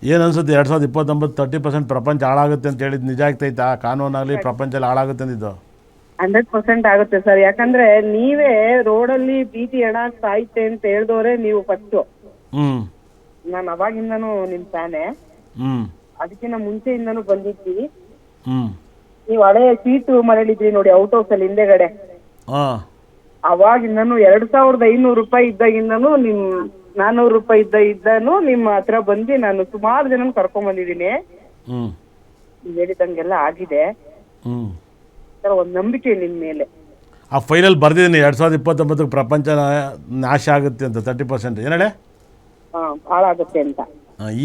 ಏನು ಅನ್ಸುತ್ತೆ 2029 30% ಪ್ರಪಂಚ ಹಾಳಾಗುತ್ತೆ ಅಂತ ಹೇಳಿದ್ದು ನಿಜ ಆಗ್ತೈತಾ? ಕಾನೂನಾಗಲಿ ಪ್ರಪಂಚದಲ್ಲಿ ಹಾಳಾಗುತ್ತೆ ಅಂದಿದ್ದು 100% ಆಗುತ್ತೆ ಸರ್. ಯಾಕಂದ್ರೆ ನೀವೇ ರೋಡಲ್ಲಿ ಬೀದಿ ಹೆಣ ಸಾಯ್ತೆ ಅಂತ ಹೇಳ್ದವ್ರೆ ನೀವು ಫಸ್ಟು. ಹ್ಞೂ ನಾನು ಅವಾಗಿಂದನೂ ನಿಮ್ ಫ್ಯಾನೆ. ಹ್ಞೂ ಅದಕ್ಕಿಂತ ಮುಂಚೆಯಿಂದನೂ ಬಂದಿದ್ವಿ. ಹ್ಞೂ ನೀವು ಹಳೆ ಸೀಟು ಮನೇಲಿದ್ರಿ ನೋಡಿ ಔಟ್ ಹೌಸ್ ಅಲ್ಲಿ ಹಿಂದೆಗಡೆ, ಹಾಂ ಅವಾಗಿಂದನು 2500 ರೂಪಾಯಿ ಇದ್ದಾಗಿಂದನು ನಿಮ್ 400 ರೂಪಾಯಿ ಇದ್ದಾನು ನಿಮ್ಮ ಹತ್ರ ಬಂದು ನಾನು ಸುಮಾರು ಜನ ಕರ್ಕೊಂಡ್ ಬಂದಿದ್ದೀನಿ. ಹ್ಞೂ ನೀವ್ ಹೇಳಿದಂಗೆಲ್ಲ ಆಗಿದೆ ಹ್ಞೂ ಸರ್. ಒಂದ್ ನಂಬಿಕೆ ನಿಮ್ ಮೇಲೆ. ಆ ಫೈನಲ್ ಬರ್ದಿದ್ದೀನಿ 2029 ಪ್ರಪಂಚ ನಾಶ ಆಗುತ್ತೆ ಅಂತ 30%. ಏನೇಳೆ ಹಾಳಾಗುತ್ತೆ ಅಂತ.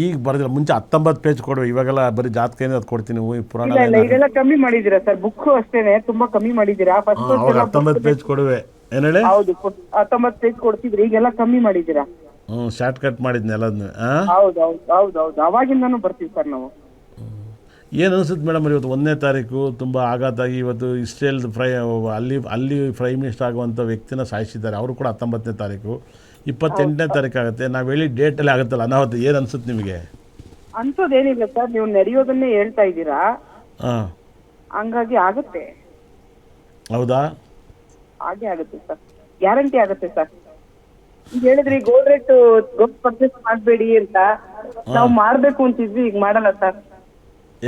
ಈಗ ಬರ್ದಿಲ್ಲ, ಮುಂಚೆ 19 ಪೇಜ್ ಕೊಡುವೆ, ಇವಾಗೆಲ್ಲ ಬರೀ ಜಾತಕ ಏನೇ ಅದು ಕೊಡ್ತೀನಿ. ಪುರಾಣ ಇಲ್ಲ ಇಲ್ಲ, ಈಗೆಲ್ಲ ಕಮ್ಮಿ ಮಾಡಿದೀರಾ ಸರ್. ಬುಕ್ ಅಷ್ಟೇನೆ ತುಂಬಾ ಕಮ್ಮಿ ಮಾಡಿದೀರಾ. ಫಸ್ಟ್ ಅವಾಗ 19 ಪೇಜ್ ಕೊಡುವೆ. ಏನೇಳೆ ಹೌದು 19 ಪೇಜ್ ಕೊಡ್ತಿದ್ರಿ, ಈಗೆಲ್ಲ ಕಮ್ಮಿ ಮಾಡಿದೀರಾ. ಶಾರ್ಟ್ ಕಟ್ ಮಾಡಿದ್ನಿ ಎಲ್ಲದನ್ನ. ಹೌದೌದು ಅವಾಗಿಂದನೂ ಬರ್ತೀವಿ ಸರ್ ನಾವು. ಏನು ಅನಿಸುತ್ತೆ ಮೇಡಮ್, ಇವತ್ತು 1ನೇ ತಾರೀಕು ತುಂಬ ಆಘಾತ ಆಗಿ ಇವತ್ತು ಇಸ್ರೇಲ್ ಅಲ್ಲಿ ಪ್ರೈಮ್ ಮಿನಿಸ್ಟರ್ ಆಗುವಂಥ ವ್ಯಕ್ತಿನ ಸಾಯಿಸಿದ್ದಾರೆ. ಅವರು ಕೂಡ 19ನೇ ತಾರೀಕು, 28ನೇ ತಾರೀಕು ಆಗುತ್ತೆ. ನಾವು ಹೇಳಿ ಡೇಟಲ್ಲಿ ಆಗುತ್ತಲ್ಲ ಅನಾಹುತ. ಏನು ಅನಿಸುತ್ತೆ ನಿಮಗೆ? ಅನ್ಸೋದೇನಿಲ್ಲ ಸರ್, ನೀವು ನಡೆಯೋದನ್ನೇ ಹೇಳ್ತಾ ಇದ್ದೀರಾ. ಹಾಂ, ಹಂಗಾಗಿ ಆಗುತ್ತೆ. ಹೌದಾ? ಹಾಗೆ ಆಗುತ್ತೆ ಸರ್, ಗ್ಯಾರಂಟಿ ಆಗುತ್ತೆ ಸರ್. ಈಗ ಹೇಳಿದ್ರಿ ಗೋಲ್ಡ್ ರೇಟ್ ಗೋಲ್ಡ್ ಪರ್ಚೇಸ್ ಮಾಡಬೇಡಿ ಅಂತ. ನಾವು ಮಾಡ್ಬೇಕು ಅಂತಿದ್ವಿ, ಈಗ ಮಾಡಲ್ಲ ಸರ್.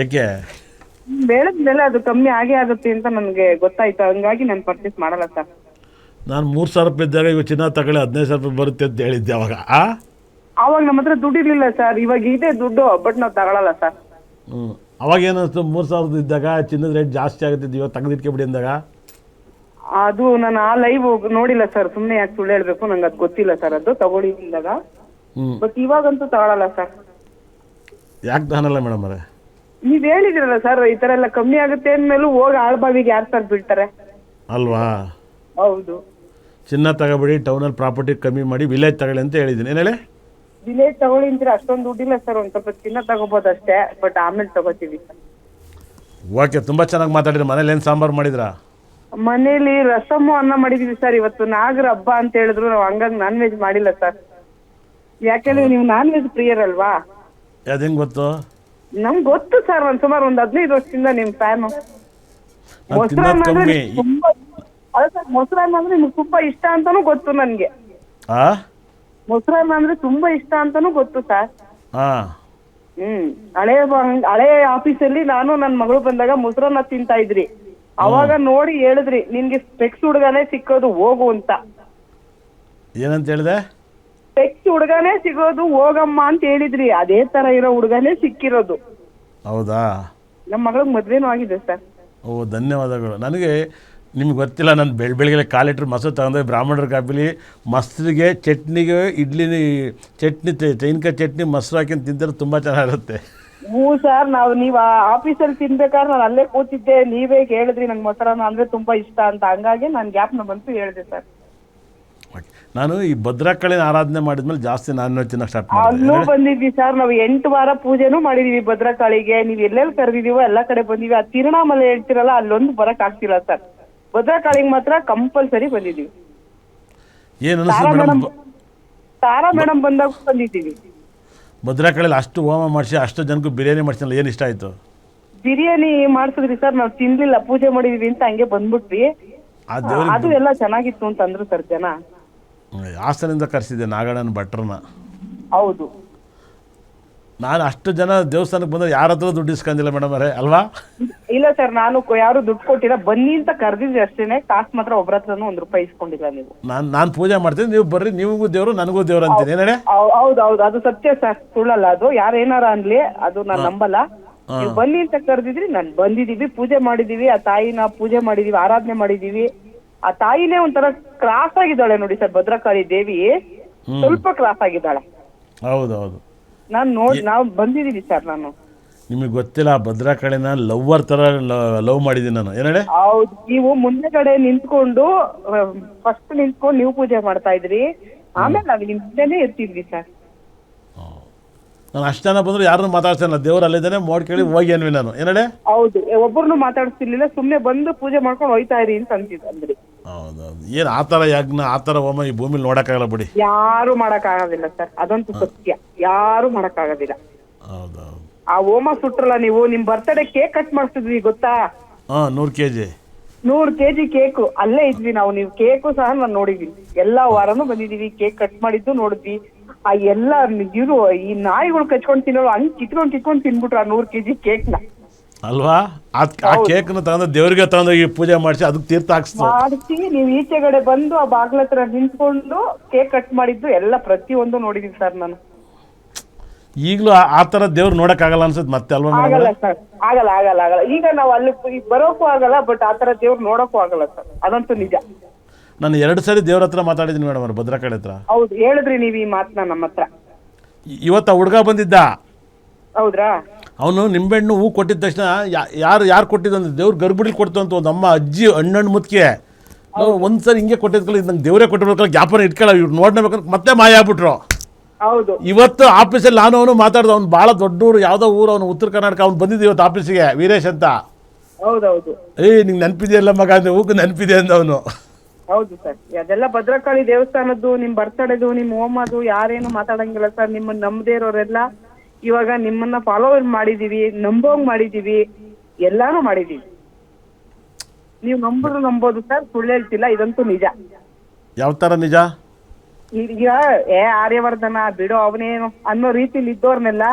ಏಕೆ? ಹೇಳಿದ್ಮೇಲೆ ಅದು ಕಮ್ಮಿ ಆಗೇ ಆಗುತ್ತೆ ಅಂತ ನನಗೆ ಗೊತ್ತಾಯ್ತು. ಹಂಗಾಗಿ ನಾನು ಪರ್ಚೇಸ್ ಮಾಡಲ್ಲ ಸರ್. ನಾನು 3,000 ರೂಪಾಯಿ ಇದ್ದಾಗ ಇವಾಗ ಚಿನ್ನ ತಗೊಳ್ಳಿ 15,000 ರೂಪಾಯಿ ಬರುತ್ತೆ ಅಂತ ಹೇಳಿದ್ದೆ ಅವಾಗ. ಅವಾಗ ನಮ್ಮ ಹತ್ರ ದುಡ್ಡು ಇರ್ಲಿಲ್ಲ ಸರ್. ಇವಾಗ ಇದೆ ದುಡ್ಡು, ಬಟ್ ನಾವು ತಗೊಳಲ್ಲ ಸರ್. ಅವಾಗ ಏನಿಸ್ತು, 3,000 ಇದ್ದಾಗ ಚಿನ್ನದ ರೇಟ್ ಜಾಸ್ತಿ ಆಗುತ್ತೆ, ಇವಾಗ ತೆಗೆದಿಟ್ಕೊಬಿಡಿ ಅಂದಾಗ. ಅದು ನಾನು ಆ ಲೈವ್ ನೋಡಿಲ್ಲ ಸರ್, ಸುಮ್ಮನೆ ಯಾಕೆ ಸುಳ್ಳು ಹೇಳ್ಬೇಕು, ನಂಗೆ ಅದು ಗೊತ್ತಿಲ್ಲ ಸರ್. ಅದು ತಗೊಳ್ಳಿ ಅಂದಾಗ, ಬಟ್ ಇವಾಗಂತೂ ತಗೊಳಲ್ಲ ಸರ್. ಯಾಕೆ ತಾನಲ್ಲ ಮೇಡಮ್ ಅವರೇ? ನೀವ್ ಹೇಳಿದಿರಲ್ಲ ಸರ್, ಈ ತರ ಎಲ್ಲ ಕಮ್ಮಿ ಆಗುತ್ತೆ ಅಂದ್ಮೇಲೂ ಹೋಗಿ ಆಳ್ಬಾವಿಗೆ ಯಾರು ಸರ್ ಬೀಳ್ತಾರೆ ಅಲ್ವಾ? ಹೌದು. ಚಿನ್ನ ತಗೋಬೇಡಿ, ಟೌನಲ್ಲಿ ಪ್ರಾಪರ್ಟಿ ಕಮ್ಮಿ ಮಾಡಿ ವಿಲೇಜ್ ತಗೊಳ್ಳಿ ಅಂತ ಹೇಳಿದ್ದೀನಿ. ಏನು ಹೇಳಿ? ವಿಲೇಜ್ ತಗೊಳ್ಳಿ ಅಂತೀರ, ಅಷ್ಟೊಂದು ದುಡ್ಡಿಲ್ಲ ಸರ್. ಒಂದ್ ಸ್ವಲ್ಪ ಚಿನ್ನ ತಗೋಬಹುದು ಅಷ್ಟೇ, ಬಟ್ ಆಮೇಲೆ ತಗೋತೀವಿ ಸರ್. ಓಕೆ, ತುಂಬ ಚೆನ್ನಾಗಿ ಮಾತಾಡಿದ್ರಿ. ಮನೇಲಿ ಏನು ಸಾಂಬಾರು ಮಾಡಿದ್ರಾ? ಮನೇಲಿ ರಸಮ್ಮು ಅನ್ನ ಮಾಡಿದೀವಿ ಸರ್. ಇವತ್ತು ನಾಗರ ಹಬ್ಬ ಅಂತ ಹೇಳಿದ್ರು, ನಾವು ಹಂಗಾಗಿ ನಾನ್ ವೆಜ್ ಮಾಡಿಲ್ಲ ಸರ್. ಯಾಕೆಂದ್ರೆ ನೀವು ನಾನ್ ವೆಜ್ ಪ್ರಿಯರ್ ಅಲ್ವಾ? ಅದು ಹೆಂಗೆ ಗೊತ್ತು? ನಮ್ಗೆ ಗೊತ್ತು ಸರ್, ಒಂದ್ ಸುಮಾರು 15 ವರ್ಷದಿಂದ ನಿಮ್ ಫ್ಯಾನು. ಮೊಸರನ್ನ ಅಂದ್ರೆ ಮೊಸರನ್ನ ಅಂದ್ರೆ ನಿಮ್ಗೆ ತುಂಬಾ ಇಷ್ಟ ಅಂತಾನೂ ಗೊತ್ತು ನನ್ಗೆ. ಮೊಸರನ್ನ ಅಂದ್ರೆ ತುಂಬಾ ಇಷ್ಟ ಅಂತಾನೂ ಗೊತ್ತು ಸರ್. ಹಳೆ ಆಫೀಸಲ್ಲಿ ನಾನು ನನ್ ಮಗಳು ಬಂದಾಗ ಮೊಸರನ್ನ ತಿಂತಾ ಇದ್ರಿ. ಅವಾಗ ನೋಡಿ ಹೇಳಿದ್ರಿ, ನಿನ್ಗೆ ಸ್ಪೆಕ್ಸ್ ಹುಡುಗನೇ ಸಿಕ್ಕೋದು ಹೋಗು ಅಂತ. ಏನಂತ ಹೇಳಿದೆ? ಸ್ಪೆಕ್ಸ್ ಹುಡುಗನೇ ಸಿಗೋದು ಹೋಗಮ್ಮ ಅಂತ ಹೇಳಿದ್ರಿ. ಅದೇ ತರ ಇರೋ ಹುಡುಗನೇ ಸಿಕ್ಕಿರೋದು. ಹೌದಾ? ನಮ್ಮ ಮಗಳಿಗೆ ಮದ್ವೆನೂ ಆಗಿದೆ ಸರ್. ಓ, ಧನ್ಯವಾದಗಳು. ನನಗೆ ನಿಮ್ಗೆ ಗೊತ್ತಿಲ್ಲ, ನಾನು ಬೆಳಗ್ಗೆ 1/4 ಲೀಟ್ರ್ ಮೊಸರು ತಗೊಂಡೆ. ಬ್ರಾಹ್ಮಣರ ಕಾಪಿಲಿ ಮೊಸರಿಗೆ, ಚಟ್ನಿಗೆ, ಇಡ್ಲಿ ಚಟ್ನಿ, ತೆಂಗಿನಕಾಯಿ ಚಟ್ನಿ, ಮೊಸರು ಹಾಕಿ ತಿಂತಾರೆ, ತುಂಬ ಚೆನ್ನಾಗಿರುತ್ತೆ. ಹ್ಞೂ ಸರ್, ನೀವ್ ಆಫೀಸಲ್ಲಿ ತಿನ್ಬೇಕಾದ್ರೆ ನಾನು ಅಲ್ಲೇ ಕೂತಿದ್ದೆ. ನೀವೇ ಹೇಳಿದ್ರಿ ನಂಗೆ ಮೊಸರನ್ನ ಅಂದ್ರೆ ತುಂಬಾ ಇಷ್ಟ ಅಂತ. ಹಂಗಾಗಿ ನಾನು ಗ್ಯಾಪ್ನ ಬಂತು ಹೇಳಿದೆ ಸರ್. ನಾನು ಈ ಭದ್ರಕಾಳಿನ ಆರಾಧನೆ ಮಾಡಿದ್ಮೇಲೆ ಜಾಸ್ತಿ ನಾನ್ ವೆಜ್ ತಿನ್ನಕ್ಕೆ ಸ್ಟಾರ್ಟ್ ಮಾಡಿದೆ. ಅಲ್ಲೂ ಬಂದಿದ್ವಿ ಸರ್, ನಾವು 8 ವಾರ ಪೂಜೆನೂ ಮಾಡಿದೀವಿ ಭದ್ರಕಾಳಿಗೆ. ನೀವ್ ಎಲ್ಲೆಲ್ಲಿ ಕರೆದಿದೀವೋ ಎಲ್ಲಾ ಕಡೆ ಬಂದಿವಿ. ಆ ತಿರುಣಾಮಲೆ ಹೇಳ್ತಿರಲ್ಲ, ಅಲ್ಲೊಂದು ಬರಕ್ ಆಗ್ತಿಲ್ಲ ಸರ್. ಭದ್ರಕಾಳಿಗೆ ಮಾತ್ರ ಕಂಪಲ್ಸರಿ ಬಂದಿದೀವಿ. ಏನು ಅನಿಸ್ತು? ತಾರಾ ಮೇಡಮ್ ಬಂದಾಗ ಬಂದಿದ್ದೀವಿ. ಭದ್ರಕಾಳಿಲಿ ಅಷ್ಟು ಹೋಮ ಮಾಡಿಸಿ ಅಷ್ಟು ಜನಕ್ಕೂ ಬಿರಿಯಾನಿ ಮಾಡಿಸಿಲ್ಲ, ಏನು ಇಷ್ಟ ಆಯ್ತು? ಬಿರಿಯಾನಿ ಮಾಡಿಸಿದ್ರಿ ಸರ್, ನಾವು ತಿನ್ಲಿಲ್ಲ, ಪೂಜೆ ಮಾಡಿದೀವಿ ಅಂತ ಹಂಗೆ ಬಂದ್ಬಿಟ್ವಿ. ಅದು ಎಲ್ಲ ಚೆನ್ನಾಗಿತ್ತು ಅಂತ ಅಂದ್ರು ಸರ್ ಜನ. ಹಾಸನಿಂದ ಕರೆಸಿದ್ದೆ ನಾಗಣ್ಣನ ಭಟ್ರನ್ನ. ಹೌದು. ನಾನು ಅಷ್ಟು ಜನ ದೇವಸ್ಥಾನಕ್ಕೆ ಬಂದ್ರೆ ಯಾರ ಹತ್ರ ದುಡ್ಡು ಇಸ್ಕೊಂಡಿಲ್ಲ ಮೇಡಮ್ ಅವರೇ, ಅಲ್ವಾ? ಇಲ್ಲ ಸರ್, ನಾನು ಯಾರು ದುಡ್ಡು ಕೊಟ್ಟಿಲ್ಲ, ಬನ್ನಿ ಅಂತ ಕರೆದಿದ್ವಿ ಅಷ್ಟೇನೆ. ಕಾಸು ಮಾತ್ರ ಒಬ್ರ ಹತ್ರನೂ 1 ರೂಪಾಯಿ ಇಸ್ಕೊಂಡಿಲ್ಲ ನೀವು. ನಾನು ಪೂಜೆ ಮಾಡ್ತೀನಿ, ನೀವು ಬರ್ರಿ, ನಿಮಗೂ ದೇವರು ನನಗೂ ದೇವ್ರು ಅಂತೀನಿ. ಏನೇ? ಹೌದೌದು, ಅದು ಸತ್ಯ ಸರ್, ಸುಳ್ಳಲ್ಲ ಅದು. ಯಾರು ಏನಾರ ಅನ್ಲಿ, ಅದು ನಾನು ನಂಬಲ್ಲ. ನೀವು ಬನ್ನಿ ಅಂತ ಕರೆದಿದ್ರಿ, ನಾನು ಬಂದಿದೀವಿ, ಪೂಜೆ ಮಾಡಿದೀವಿ. ಆ ತಾಯಿನ ಪೂಜೆ ಮಾಡಿದೀವಿ, ಆರಾಧನೆ ಮಾಡಿದೀವಿ. ಆ ತಾಯಿನೇ ಒಂಥರ ಕ್ರಾಸ್ ಆಗಿದ್ದಾಳೆ ನೋಡಿ ಸರ್, ಭದ್ರಕಾಳಿ ದೇವಿ ಸ್ವಲ್ಪ ಕ್ರಾಸ್ ಆಗಿದ್ದಾಳೆ. ಹೌದೌದು, ನಾವು ಬಂದಿದೀವಿ ಸರ್. ನಾನು ನಿಮಗೆ ಗೊತ್ತಿಲ್ಲ, ಭದ್ರಕಾಳಿನ ಲವ್ವರ್ ತರ ಲವ್ ಮಾಡಿದ್ದೀನಿ ನಾನು. ಏನೇ? ಹೌದು, ನೀವು ಮುಂದೆಗಡೆ ನಿಂತ್ಕೊಂಡು ಫಸ್ಟ್ ನಿಂತ್ಕೊಂಡು ನೀವು ಪೂಜೆ ಮಾಡ್ತಾ ಇದ್ರಿ. ಆಮೇಲೆ ನಾವು ನಿಮ್ ಹಿಂದೆನೇ ಇರ್ತಿದ್ವಿ ಸರ್. ನಾನು ಅಷ್ಟು ಜನ ಬಂದ್ರು ಯಾರನ್ನು ಮಾತಾಡ್ತಾನೆ, ದೇವ್ರು ಅಲ್ಲಿದ್ದಾನೆ, ಮೋಡ್ ಕೇಳಿ ಹೋಗಿ ಅನ್ವಿ ನಾನು. ಏನೇ? ಹೌದು, ಒಬ್ಬರನ್ನು ಮಾತಾಡ್ತಿರ್ಲಿಲ್ಲ, ಸುಮ್ನೆ ಬಂದು ಪೂಜೆ ಮಾಡ್ಕೊಂಡು ಹೋಯ್ತಾ ಇರಿ ಅಂತ ಅಂದ್ರಿ. ಹೌದೌದು, ಏನು ಆ ಥರ ಯಜ್ಞ, ಆ ಥರ ಹೋಮ ಈ ಭೂಮಿಲಿ ನೋಡೋಕ್ಕಾಗಲ್ಲ ಬಿಡಿ. ಯಾರು ಮಾಡಕ್ ಆಗೋದಿಲ್ಲ ಸರ್, ಅದಂತೂ ಸತ್ಯ. ಯಾರು ಮಾಡಕ್ ಆಗೋದಿಲ್ಲ. ಹೌದೌದು. ಆ ಹೋಮ ಸುಟ್ರಲ್ಲ ನೀವು, ನಿಮ್ ಬರ್ತಡೇ ಕೇಕ್ ಕಟ್ ಮಾಡ್ತಿದ್ವಿ ಗೊತ್ತಾ? 100 kg 100 kg ಕೇಕು ಅಲ್ಲೇ ಇದ್ವಿ ನಾವು. ನೀವು ಕೇಕು ಸಹ ನಾನು ನೋಡಿದ್ವಿ, ಎಲ್ಲಾ ವಾರನೂ ಬಂದಿದೀವಿ, ಕೇಕ್ ಕಟ್ ಮಾಡಿದ್ದು ನೋಡಿದ್ವಿ. ಆ ಎಲ್ಲ ಇರು ಈ ನಾಯಿಗಳು ಕಚ್ಕೊಂಡ್ ತಿನ್ನೋರು ಹಂಗ್ ಕಿತ್ಕೊಂಡ್ ತಿನ್ಬಿಟ್ರು ಆ 100 kg ಕೇಕ್ನ. ಅಲ್ವಾ? ಆ ಕೇಕ್ನ ತಗೊಂಡು ದೇವ್ರಿಗೆ ತಗೊಂಡೋಗಿ ಪೂಜೆ ಮಾಡಿಸಿ ಅದಕ್ಕೆ ತೀರ್ಥ ಹಾಕ್ಸ್ತು. ಮಾಡಿಸಿ ನೀವು ಈಚೆಗಡೆ ಬಂದು ಆ ಬಾಗ್ಲ ಹತ್ರ ನಿಂತ್ಕೊಂಡು ಕೇಕ್ ಕಟ್ ಮಾಡಿದ್ದು ಎಲ್ಲ ಪ್ರತಿಯೊಂದು ನೋಡಿದೀವಿ ಸರ್ ನಾನು. ಈಗಲೂ ಆ ಥರ ದೇವ್ರು ನೋಡೋಕ್ಕಾಗಲ್ಲ ಅನ್ಸುತ್ತೆ ಮತ್ತೆ ಅಲ್ವಾ ಆಗಲ್ಲ ಮೇಡಮ್? ಸರ್, ಆಗಲ್ಲ. ಈಗ ನಾವು ಅಲ್ಲಿ ಬರೋಕ್ಕೂ ಆಗಲ್ಲ, ಬಟ್ ಆ ತರ ದೇವ್ರು ನೋಡಕ್ಕೂ ಆಗಲ್ಲ ಸರ್, ಅದಂತೂ ನಿಜ. ನಾನು 2 ಸರಿ ದೇವ್ರ ಹತ್ರ ಮಾತಾಡಿದ್ದೀನಿ ಮೇಡಮ್ ಅವ್ರು, ಭದ್ರಕಾಳಿ ಹತ್ರ. ಹೌದು, ಹೇಳಿದ್ರಿ ನೀವು ಈ ಮಾತನ್ನ ನಮ್ಮ ಹತ್ರ. ಇವತ್ತು ಆ ಹುಡುಗ ಬಂದಿದ್ದ, ಹೌದ್ರಾ? ಅವನು ನಿಂಬೆಹಣ್ಣು ಹೂ ಕೊಟ್ಟಿದ ತಕ್ಷಣ ಯಾರು ಕೊಟ್ಟಿದ್ದಂದ್ರೆ ದೇವ್ರು ಗರ್ಭಿಣಿ ಕೊಡ್ತು ಅಂತ ಒಂದು ಅಮ್ಮ ಅಜ್ಜಿ ಹಣ್ಣು ಮುತ್ಕೆ ನಾವು ಒಂದ್ಸರಿ ಹಿಂಗೆ ಕೊಟ್ಟಿದ್ಕಲ್ಲ, ಇದು ನಂಗೆ ದೇವರೇ ಕೊಟ್ಟಿರ್ಬೇಕಲ್ಲ, ಜ್ಞಾಪನ ಇಟ್ಕೊಳ್ಳ ಇವ್ರು ನೋಡ್ಬೇಕಂತ ಮತ್ತೆ ಮಾಯ ಆಗ್ಬಿಟ್ರು. ಹೌದು. ಇವತ್ತು ಆಫೀಸಲ್ಲಿ ನಾನು ಅವನು ಮಾತಾಡ್ದ, ಅವ್ನು ಭಾಳ ದೊಡ್ಡೂರು, ಯಾವುದೋ ಊರು, ಅವನು ಉತ್ತರ ಕರ್ನಾಟಕ, ಅವ್ನು ಬಂದಿದ್ದು ಇವತ್ತು ಆಫೀಸಿಗೆ, ವೀರೇಶ್ ಅಂತ. ಹೌದೌದು. ನಿಂಗೆ ನೆನಪಿದೆಯಲ್ಲ ಮಗ ಅಂದ್ರೆ, ಹೂಕು ನೆನಪಿದೆ ಅಂದ ಅವನು. ಹೌದು ಸರ್, ಅದೆಲ್ಲ ಭದ್ರಕಾಳಿ ದೇವಸ್ಥಾನದ್ದು, ನಿಮ್ ಬರ್ತಡೇದು, ನಿಮ್ ಹೋಮದು ಯಾರೇನು ಮಾತಾಡಂಗಿಲ್ಲ ಸರ್. ನಿಮ್ಮನ್ನ ನಂಬದೇ ಇರೋರೆಲ್ಲ ಇವಾಗ ನಿಮ್ಮನ್ನ ಫಾಲೋ ಮಾಡಿದೀವಿ, ನಂಬೋಂಗ್ ಮಾಡಿದೀವಿ, ಎಲ್ಲಾನು ಮಾಡಿದೀವಿ. ನೀವು ನಂಬೋದು ಸರ್, ಸುಳ್ಳು ಹೇಳ್ತಿಲ್ಲ, ಇದಂತೂ ನಿಜ. ಯಾವ ಥರ ನಿಜ? ಈಗ ಆರ್ಯವರ್ಧನ ಬಿಡೋ ಅವನೇನು ಅನ್ನೋ ರೀತಿಲಿ ಇದ್ದವ್ರನ್ನೆಲ್ಲ,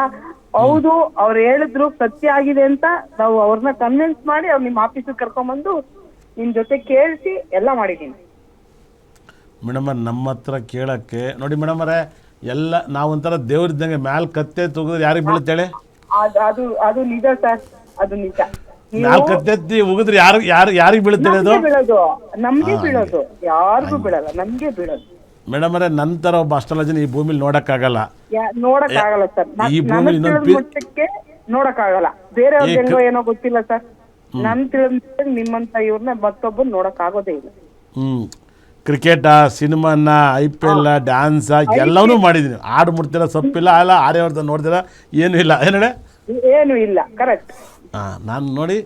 ಹೌದು ಅವ್ರು ಹೇಳಿದ್ರು ಸತ್ಯ ಆಗಿದೆ ಅಂತ ನಾವು ಅವ್ರನ್ನ ಕನ್ವಿನ್ಸ್ ಮಾಡಿ ಅವ್ರು ನಿಮ್ಮ ಆಫೀಸಿಗೆ ಕರ್ಕೊಂಡ್ಬಂದು ನಿಮ್ ಜೊತೆ ಕೇಳಿಸಿ ಎಲ್ಲ ಮಾಡಿದೀನಿ. ಮೇಡಮ್ ನಮ್ಮ ಹತ್ರ ಕೇಳಕ್ಕೆ ನೋಡಿ ಮೇಡಮ್ ಅವರೇ, ಎಲ್ಲ ನಾವೊಂಥರ ದೇವ್ರಿದ್ದಂಗೆ ಮ್ಯಾಲ್ ಕತ್ತೆ ತುಗಿದ್ರೆ ಯಾರಿಗೆ ಬೀಳುತ್ತೇಳಿ? ಅದು ನಿಜ ಸರ್, ಅದು ನಿಜ. ಮ್ಯಾಲ್ ಕತ್ತೆತ್ತಿ ಉಗಿದ್ರೆ ಯಾರಿಗೆ ಬೀಳುತ್ತೇಳಿ ಅದು? ನಮ್ಗೆ ಬೀಳೋದು, ಯಾರಿಗೂ ಬೀಳಲ್ಲ, ನಮ್ಗೆ ಬೀಳೋದು. ಮೇಡಮ್ ಅವರೇ, ನಂತರ ಒಬ್ಬ ಅಷ್ಟಲಜನ ಈ ಭೂಮಿಲಿ ನೋಡಕ್ಕಾಗಲ್ಲ. ನೋಡಕ್ಕಾಗಲ್ಲ ಸರ್, ಈ ಭೂಮಿಲಿ ಮಟ್ಟಕ್ಕೆ ನೋಡಕ್ಕಾಗಲ್ಲ. ಬೇರೆಯವ್ರಿಗೆ ಹೆಂಗೋ ಏನೋ ಗೊತ್ತಿಲ್ಲ ಸರ್, ನನ್ ತಿಳಿದ ನಿಮ್ಮಂತ ಇವ್ರನ್ನ ಮತ್ತೊಬ್ಬರು ನೋಡಕ್ ಆಗೋದೇ ಇಲ್ಲ. ಕ್ರಿಕೆಟ, ಸಿನಿಮಾನ, IPL, ಡ್ಯಾನ್ಸ ಎಲ್ಲವೂ ಮಾಡಿದ್ದೀನಿ. ಹಾಡು ಮುಡ್ತೀರ, ಸೊಪ್ಪಿಲ್ಲ, ಅಲ್ಲ ಆರ್ಯವರ್ಧನ್ ನೋಡ್ತೀರ, ಏನೂ ಇಲ್ಲ. ಏನು ಇಲ್ಲ, ಕರೆಕ್ಟ್. ನಾನು ನೋಡಿ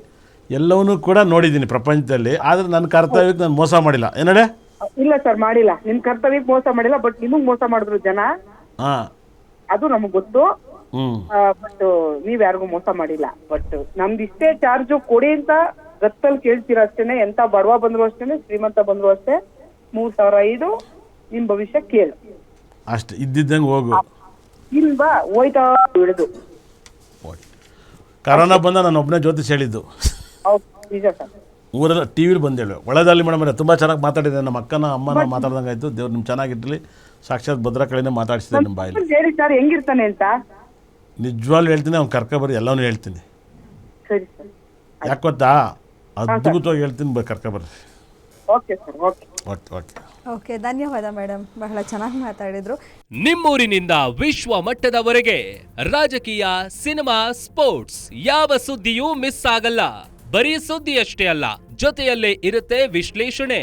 ಎಲ್ಲವನ್ನೂ ಕೂಡ ನೋಡಿದ್ದೀನಿ ಪ್ರಪಂಚದಲ್ಲಿ, ಆದರೆ ನನ್ನ ಕರ್ತವ್ಯಕ್ಕೆ ನಾನು ಮೋಸ ಮಾಡಿಲ್ಲ. ಏನಡೆ? ಇಲ್ಲ ಸರ್, ಮಾಡಿಲ್ಲ. ನಿಮ್ ಕರ್ತವ್ಯಕ್ಕೆ ಮೋಸ ಮಾಡಿಲ್ಲ, ಬಟ್ ನಿಮಗ್ ಮೋಸ ಮಾಡಿದ್ರು ಜನ, ಅದು ನಮಗ್ ಗೊತ್ತು. ಬಟ್ ನೀವ್ ಯಾರಿಗೂ ಮೋಸ ಮಾಡಿಲ್ಲ. ಬಟ್ ನಮ್ದು ಇಷ್ಟೇ ಚಾರ್ಜು ಕೊಡಿ ಅಂತ ಗತ್ತಲ್ಲಿ ಕೇಳ್ತೀರ ಅಷ್ಟೇನೆ. ಎಂತ ಬಡವ ಬಂದ್ರು ಅಷ್ಟೇನೆ, ಶ್ರೀಮಂತ ಬಂದ್ರು ಅಷ್ಟೇ, 3,500 ನಿಮ್ ಭವಿಷ್ಯ ಕೇಳು ಅಷ್ಟೇ. ಇದ್ದಿದ್ದಂಗೆ ಹೋಗು, ಇಲ್ವಾ ಹೋಯ್ತಾ ಬಿಡುದು. ಕರೋನಾ ಬಂದ ನಾನು ಒಬ್ಬನೇ ಜ್ಯೋತಿಷ್ ಹೇಳಿದ್ದು. ನಿಜ ಸರ್. ಊರೆಲ್ಲ TV ಬಂದೇಳು ಒಳ್ಳೆದಾಗಲಿ ಮೇಡಮ್ ಅವರೇ, ತುಂಬ ಚೆನ್ನಾಗಿ ಮಾತಾಡಿದೆ. ನಮ್ಮ ಅಮ್ಮನ ಮಾತಾಡ್ದಂಗೆ ಆಯಿತು. ದೇವ್ರು ನಿಮ್ಮ ಚೆನ್ನಾಗಿರಲಿ. ಸಾಕ್ಷಾತ್ ಭದ್ರಕಾಳಿನೇ ಮಾತಾಡಿಸಿದೆ ನಿಮ್ಮ ಬಾಯಲ್ಲಿ. ಹೇಳಿ ಸರ್ ಹೆಂಗಿರ್ತಾನೆ ಅಂತ. ನಿಜವಾಗ್ಲೂ ಹೇಳ್ತೀನಿ, ಅವ್ನು ಕರ್ಕೊಬರ್ರಿ, ಎಲ್ಲವನ್ನೂ ಹೇಳ್ತೀನಿ. ಸರಿ ಸರ್. ಯಾಕೆ ಗೊತ್ತಾ, ಅದ್ಭುತವಾಗಿ ಹೇಳ್ತೀನಿ, ಕರ್ಕೊಬರ್ರಿ. Okay sir, okay. ಓಕೆ, ಧನ್ಯವಾದ ಮೇಡಮ್, ಬಹಳ ಚೆನ್ನಾಗಿ ಮಾತಾಡಿದ್ರು. ನಿಮ್ಮೂರಿನಿಂದ ವಿಶ್ವ ಮಟ್ಟದವರೆಗೆ ರಾಜಕೀಯ, ಸಿನಿಮಾ, ಸ್ಪೋರ್ಟ್ಸ್ ಯಾವ ಸುದ್ದಿಯೂ ಮಿಸ್ ಆಗಲ್ಲ. ಬರೀ ಸುದ್ದಿ ಅಷ್ಟೇ ಅಲ್ಲ, ಜೊತೆಯಲ್ಲೇ ಇರುತ್ತೆ ವಿಶ್ಲೇಷಣೆ.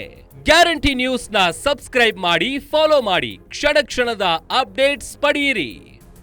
ಗ್ಯಾರಂಟಿ ನ್ಯೂಸ್ನ ಸಬ್ಸ್ಕ್ರೈಬ್ ಮಾಡಿ, ಫಾಲೋ ಮಾಡಿ, ಕ್ಷಣ ಕ್ಷಣದ ಅಪ್ಡೇಟ್ಸ್ ಪಡೆಯಿರಿ.